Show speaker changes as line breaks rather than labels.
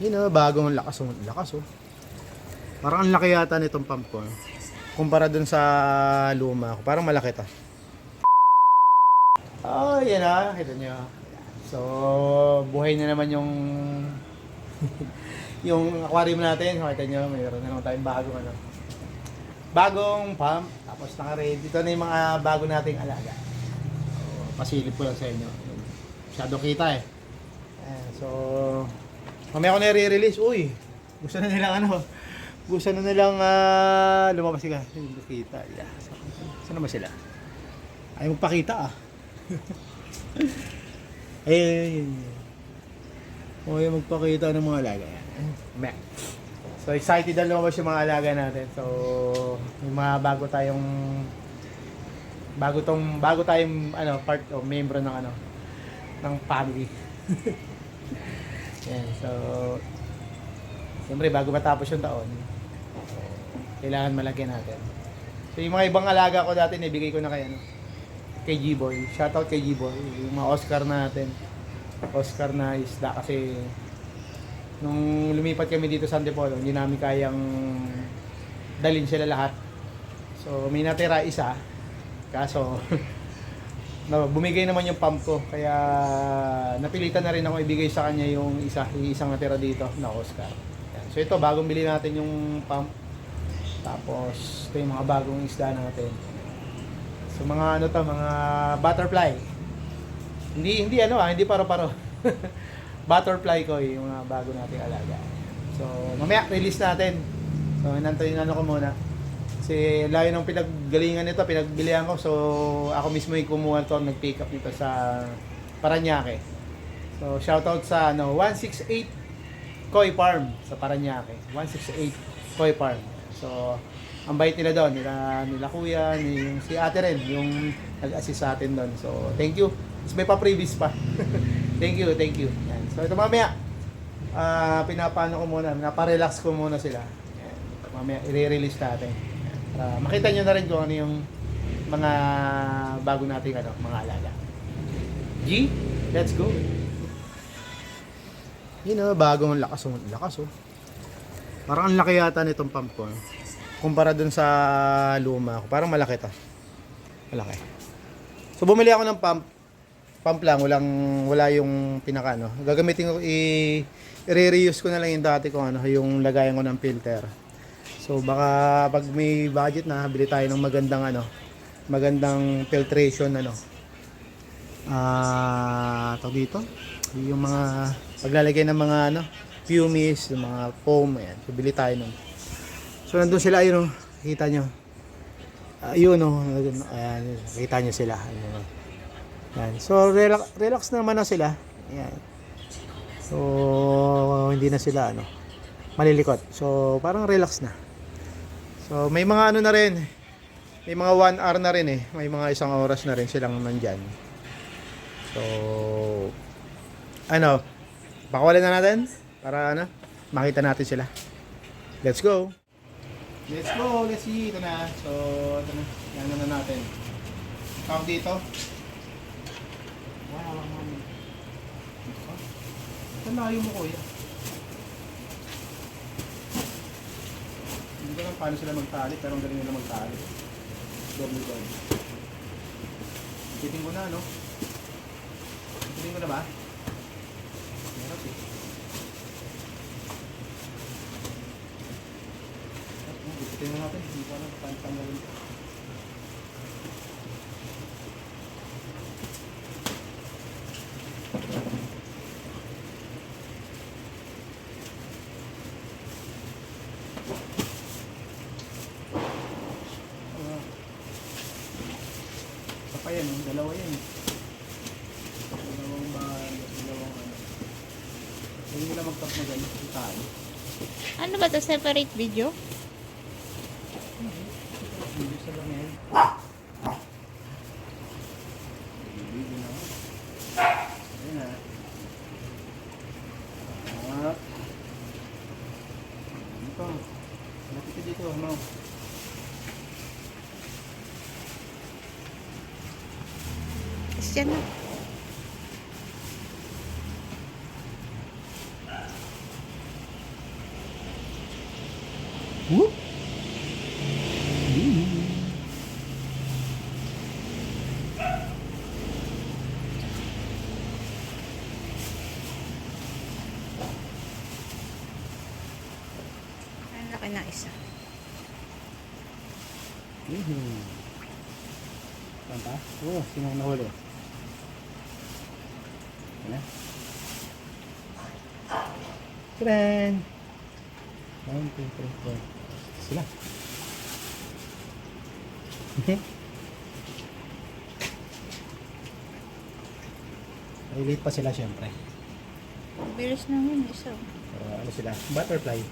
Yun o, bagong lakas o. Lakas o. Parang ang laki yata nitong pump ko. Kumpara dun sa luma ko. Parang malaki to. Oh, yan na. Kita nyo. So, buhay na naman yung yung aquarium natin. Kita nyo, mayroon na naman tayong bagong ano. Bagong pump. Tapos naka-ready. Dito na yung mga bago nating alaga. So, pasilip ko lang sa inyo. Masyado kita eh. Ayan, so, mamaya ko na i-release. Uy, gusto na nilang ano. Gusto na nilang lumabas sila. Hindi kita. Yeah. Saan naman sila? Ay magpakita ah. Ay. O yung magpakita ng mga alaga. Meh. So excited na lumabas yung mga alaga natin. So may mga bago tayong ano part o membro ng ano ng family. Yan. So siyempre bago matapos yung taon, kailangan malagyan natin. So yung mga ibang alaga ko dati nabigay ko na kay ano, kay G-Boy. Shoutout kay G-Boy. Yung mga Oscar natin. Oscar na isda kasi nung lumipat kami dito sa Antipolo, hindi namin kayang dalhin sila lahat. So may natira isa. Kaso no, bumigay naman yung pump ko. Kaya napilitan na rin ako ibigay sa kanya yung isang natira dito na Oscar. Yan. So ito bagong bili natin yung pump. Tapos ito yung mga bagong isda natin. So mga ano to, mga butterfly. Hindi ano hindi paro-paro. Butterfly ko yung mga bago nating alaga. So mamaya release natin. So inantayin ano ko muna. Kasi layo ng pinaggalingan nito, pinagbilihan ko. So ako mismo yung kumuha to, nag-pick up nito sa Parañaque. So shoutout sa ano 168 Koi Farm sa Parañaque. 168 Koi Farm. So, ang bait nila doon, nila kuya, yung si ate rin, yung nag-assist sa atin doon. So, thank you. Mas may pa-previous pa. Thank you. Yan. So, ito mamaya, pinapano ko muna, naparelax ko muna sila. Yan. Mamaya, i-release natin. Yan. Makita nyo na rin kung ano yung mga bago nating ano, mga alaga. G, let's go. Yun o, bagong lakas o. Parang ang laki yata nitong pump ko. Kumpara dun sa luma ko. Parang malaki to. Malaki. So bumili ako ng pump. Pump lang. Wala yung pinaka ano. Gagamitin ko i-reuse ko na lang yung dati ko ano. Yung lagayan ko ng filter. So baka pag may budget na, bili tayo ng magandang ano. Magandang filtration ano. Tawag dito. Yung mga paglalagay ng mga ano. Pumice, yung mga foam, ayan. So, bili tayo nun. So, nandun sila, ayun, kita nyo. Ayun, ayan, kita nyo sila. Ayan. So, relax naman na sila. Ayan. So, hindi na sila, malilikot. So, parang relax na. So, may mga ano na rin. May mga 1 hour na rin eh. May mga 1 oras na rin silang nandyan. So, pakawalan na natin. Para makita natin sila. Let's go. Let's see. Ito na. So, ito na. Yan na natin. Tawag dito. Wow. Saan layo mo kuya? Hindi ko lang paano sila magtali. Pero ang galing nila magtali. Double. Kiting ko na, no? Kiting ko na ba? Meron eh. Tingnan natin, hindi ko alam, tanggalin ko. Isa pa yan, dalawa yan. Dalawang ano. Hindi nila magtapmagan yung tali.
Ano ba to? Separate video?
Hindi sa lamay. Video na. Ayan na. Ito. Lapit ka dito, ano?
Diyan na.
Whoop!
Ang laki na isa.
Saan pa? Oo, sino ang nahuli? Ano? Tren! 1, 2, 3, 4. Sila. Relate pa sila syempre.
Bilis naman isa.
Ano sila? Butterfly.